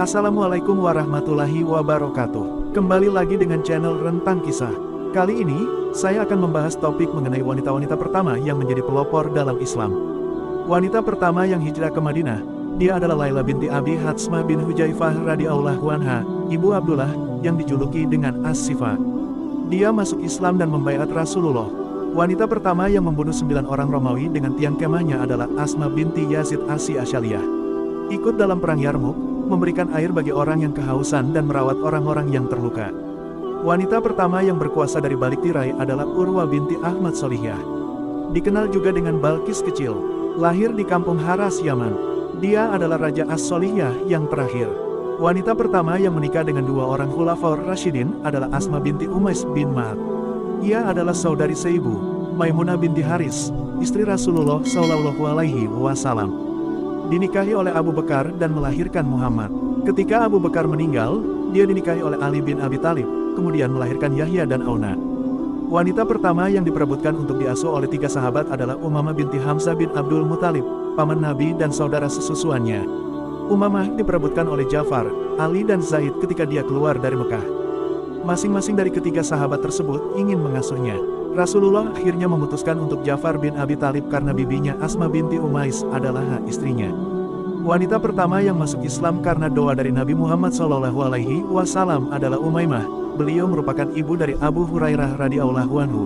Assalamualaikum warahmatullahi wabarakatuh. Kembali lagi dengan channel Rentang Kisah. Kali ini, saya akan membahas topik mengenai wanita-wanita pertama yang menjadi pelopor dalam Islam. Wanita pertama yang hijrah ke Madinah, dia adalah Laila binti Abi Hatsmah bin Hujaifah radhiyallahu anha, ibu Abdullah, yang dijuluki dengan As-Sifa. Dia masuk Islam dan membaiat Rasulullah. Wanita pertama yang membunuh 9 orang Romawi dengan tiang kemahnya adalah Asma binti Yazid As-Asyaliyah. Ikut dalam perang Yarmuk, memberikan air bagi orang yang kehausan dan merawat orang-orang yang terluka. Wanita pertama yang berkuasa dari balik tirai adalah Urwa binti Ahmad Solihiyah. Dikenal juga dengan Balkis kecil, lahir di kampung Haras, Yaman. Dia adalah Raja As-Solihiyah yang terakhir. Wanita pertama yang menikah dengan 2 orang Khulafaur Rasyidin adalah Asma binti Umais bin Ma'ad. Ia adalah saudari seibu, Maimunah binti Haris, istri Rasulullah Shallallahu Alaihi Wasallam. Dinikahi oleh Abu Bakar dan melahirkan Muhammad. Ketika Abu Bakar meninggal, dia dinikahi oleh Ali bin Abi Thalib, kemudian melahirkan Yahya dan Auna. Wanita pertama yang diperebutkan untuk diasuh oleh 3 sahabat adalah Umamah binti Hamzah bin Abdul Muthalib, paman Nabi dan saudara sesusuannya. Umamah diperebutkan oleh Ja'far, Ali dan Zaid ketika dia keluar dari Mekah. Masing-masing dari ketiga sahabat tersebut ingin mengasuhnya. Rasulullah akhirnya memutuskan untuk Ja'far bin Abi Thalib karena bibinya Asma binti Umais adalah istrinya. Wanita pertama yang masuk Islam karena doa dari Nabi Muhammad SAW adalah Umaymah. Beliau merupakan ibu dari Abu Hurairah radhiyallahu anhu.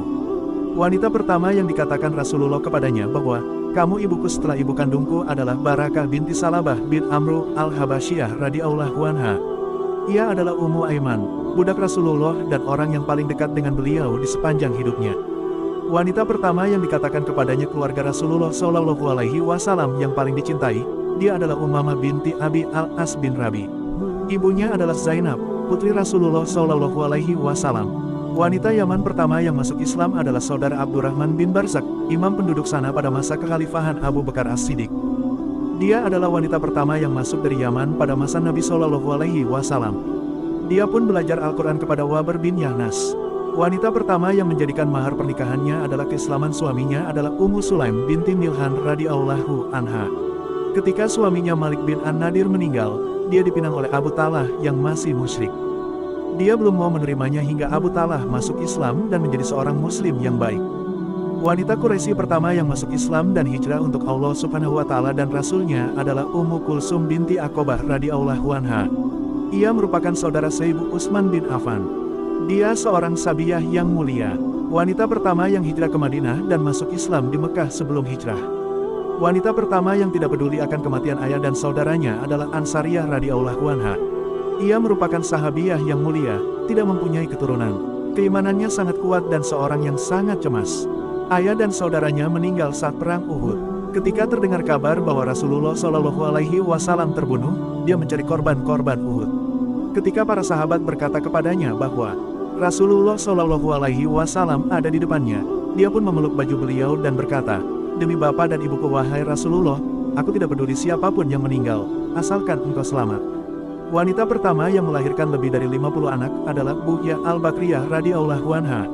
Wanita pertama yang dikatakan Rasulullah kepadanya bahwa, "Kamu ibuku setelah ibu kandungku," adalah Barakah binti Salabah bin Amru al-Habasyiyah radhiyallahu anha. Ia adalah Ummu Aiman, budak Rasulullah dan orang yang paling dekat dengan beliau di sepanjang hidupnya. Wanita pertama yang dikatakan kepadanya keluarga Rasulullah Shallallahu Alaihi Wasallam yang paling dicintai, dia adalah Umamah binti Abi Al-As bin Rabi. Ibunya adalah Zainab, putri Rasulullah Shallallahu Alaihi Wasallam. Wanita Yaman pertama yang masuk Islam adalah saudara Abdurrahman bin Barzak, imam penduduk sana pada masa kekhalifahan Abu Bakar As-Siddiq. Dia adalah wanita pertama yang masuk dari Yaman pada masa Nabi Shallallahu Alaihi Wasallam. Dia pun belajar Al-Quran kepada Wabr bin Yahnas. Wanita pertama yang menjadikan mahar pernikahannya adalah keislaman suaminya adalah Ummu Sulaim binti Milhan radhiyallahu anha. Ketika suaminya Malik bin An-Nadir meninggal, dia dipinang oleh Abu Talhah yang masih musyrik. Dia belum mau menerimanya hingga Abu Talhah masuk Islam dan menjadi seorang muslim yang baik. Wanita Quraisy pertama yang masuk Islam dan hijrah untuk Allah Subhanahu wa Ta'ala dan Rasulnya adalah Ummu Kulsum binti Aqobah radhiyallahu anha. Ia merupakan saudara seibu Utsman bin Affan. Dia seorang sabiyah yang mulia. Wanita pertama yang hijrah ke Madinah dan masuk Islam di Mekah sebelum hijrah. Wanita pertama yang tidak peduli akan kematian ayah dan saudaranya adalah Ansariyah radhiyallahu anha. Ia merupakan sahabiyah yang mulia, tidak mempunyai keturunan. Keimanannya sangat kuat dan seorang yang sangat cemas. Ayah dan saudaranya meninggal saat perang Uhud. Ketika terdengar kabar bahwa Rasulullah Shallallahu Alaihi Wasallam terbunuh, dia mencari korban-korban Uhud. Ketika para sahabat berkata kepadanya bahwa Rasulullah Shallallahu Alaihi Wasallam ada di depannya, dia pun memeluk baju beliau dan berkata, "Demi bapa dan ibuku wahai Rasulullah, aku tidak peduli siapapun yang meninggal, asalkan engkau selamat." Wanita pertama yang melahirkan lebih dari 50 anak adalah Buhya al-Bakriyah radhiyallahu anha.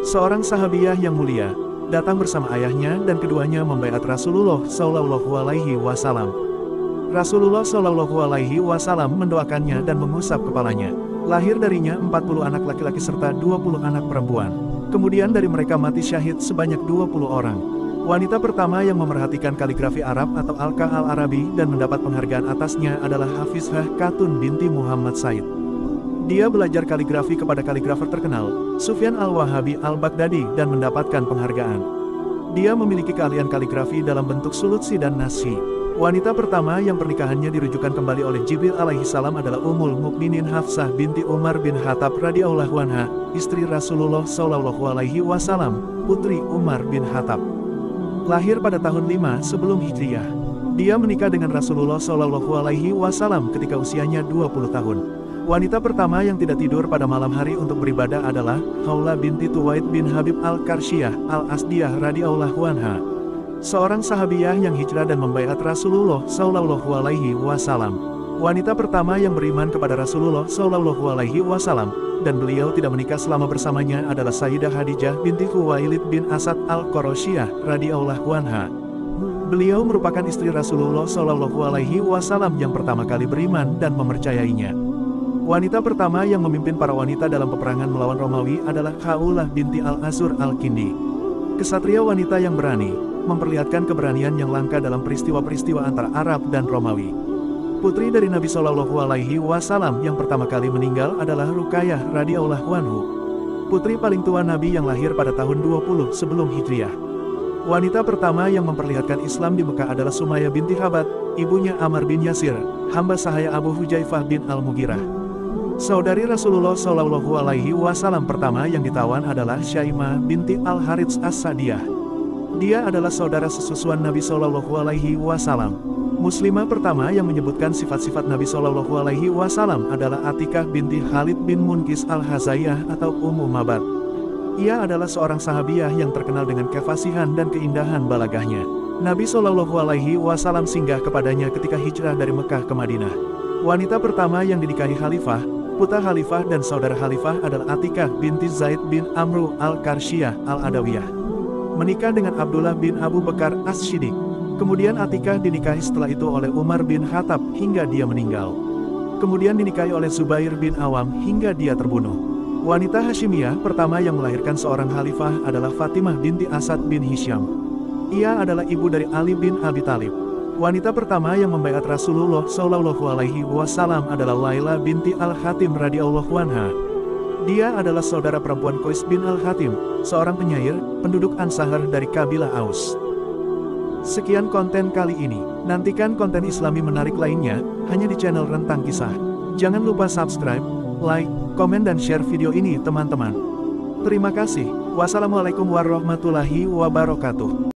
Seorang sahabiyah yang mulia, datang bersama ayahnya dan keduanya membaiat Rasulullah Shallallahu Alaihi Wasallam. Rasulullah Shallallahu Alaihi Wasallam mendoakannya dan mengusap kepalanya. Lahir darinya 40 anak laki-laki serta 20 anak perempuan. Kemudian dari mereka mati syahid sebanyak 20 orang. Wanita pertama yang memerhatikan kaligrafi Arab atau Alqa al-Arabi dan mendapat penghargaan atasnya adalah Hafizah Khatun binti Muhammad Said. Dia belajar kaligrafi kepada kaligrafer terkenal, Sufyan al-Wahabi al-Baghdadi dan mendapatkan penghargaan. Dia memiliki keahlian kaligrafi dalam bentuk sulutsi dan nasyi. Wanita pertama yang pernikahannya dirujukan kembali oleh Jibril alaihi salam adalah Ummul Mukminin Hafsah binti Umar bin Khattab radhiyallahu anha, istri Rasulullah Shallallahu Alaihi Wasallam, putri Umar bin Khattab. Lahir pada tahun 5 sebelum Hijriyah. Dia menikah dengan Rasulullah Shallallahu Alaihi Wasallam ketika usianya 20 tahun. Wanita pertama yang tidak tidur pada malam hari untuk beribadah adalah Khawlah binti Tuwaid bin Habib al-Karsyiyah al-Asdiyah radhiyallahu anha. Seorang sahabiyah yang hijrah dan membaiat Rasulullah Shallallahu Alaihi Wasallam. Wanita pertama yang beriman kepada Rasulullah Shallallahu Alaihi Wasallam dan beliau tidak menikah selama bersamanya adalah Sayyidah Khadijah binti Khuwailid bin Asad al-Qurasyiyah radhiyallahu anha. Beliau merupakan istri Rasulullah Shallallahu Alaihi Wasallam yang pertama kali beriman dan mempercayainya. Wanita pertama yang memimpin para wanita dalam peperangan melawan Romawi adalah Khawlah binti Al-Asur Al-Kindi. Kesatria wanita yang berani, memperlihatkan keberanian yang langka dalam peristiwa-peristiwa antara Arab dan Romawi. Putri dari Nabi Shallallahu Alaihi Wasallam yang pertama kali meninggal adalah Ruqayyah radhiyallahu anhu. Putri paling tua Nabi yang lahir pada tahun 20 sebelum Hijriah. Wanita pertama yang memperlihatkan Islam di Mekah adalah Sumayyah binti Habat, ibunya Ammar bin Yasir, hamba sahaya Abu Hujaifah bin Al-Mughirah. Saudari Rasulullah Shallallahu Alaihi Wasallam pertama yang ditawan adalah Syaimah binti Al-Harits As-Sadiyah. Dia adalah saudara sesusuan Nabi Shallallahu Alaihi Wasallam. Muslimah pertama yang menyebutkan sifat-sifat Nabi Shallallahu Alaihi Wasallam adalah Atikah binti Khalid bin Munkis Al-Hazaiyah atau Ummu Mabat. Ia adalah seorang sahabiah yang terkenal dengan kefasihan dan keindahan balagahnya. Nabi Shallallahu Alaihi Wasallam singgah kepadanya ketika hijrah dari Mekah ke Madinah. Wanita pertama yang dinikahi Khalifah, putra Khalifah dan saudara Khalifah adalah Atikah binti Zaid bin Amru Al-Karsyiyah Al-Adawiyah. Menikah dengan Abdullah bin Abu Bakar As-Siddiq. Kemudian Atikah dinikahi setelah itu oleh Umar bin Khattab hingga dia meninggal. Kemudian dinikahi oleh Zubair bin Awam hingga dia terbunuh. Wanita Hashimiyah pertama yang melahirkan seorang khalifah adalah Fatimah binti Asad bin Hisham. Ia adalah ibu dari Ali bin Abi Thalib. Wanita pertama yang membaiat Rasulullah Shallallahu Alaihi Wasallam adalah Laila binti Al-Khatim radhiyallahu anha. Dia adalah saudara perempuan Qais bin Al-Khatim, seorang penyair, penduduk Ansar dari kabilah Aus. Sekian konten kali ini. Nantikan konten Islami menarik lainnya hanya di channel Rentang Kisah. Jangan lupa subscribe, like, komen dan share video ini teman-teman. Terima kasih. Wassalamualaikum warahmatullahi wabarakatuh.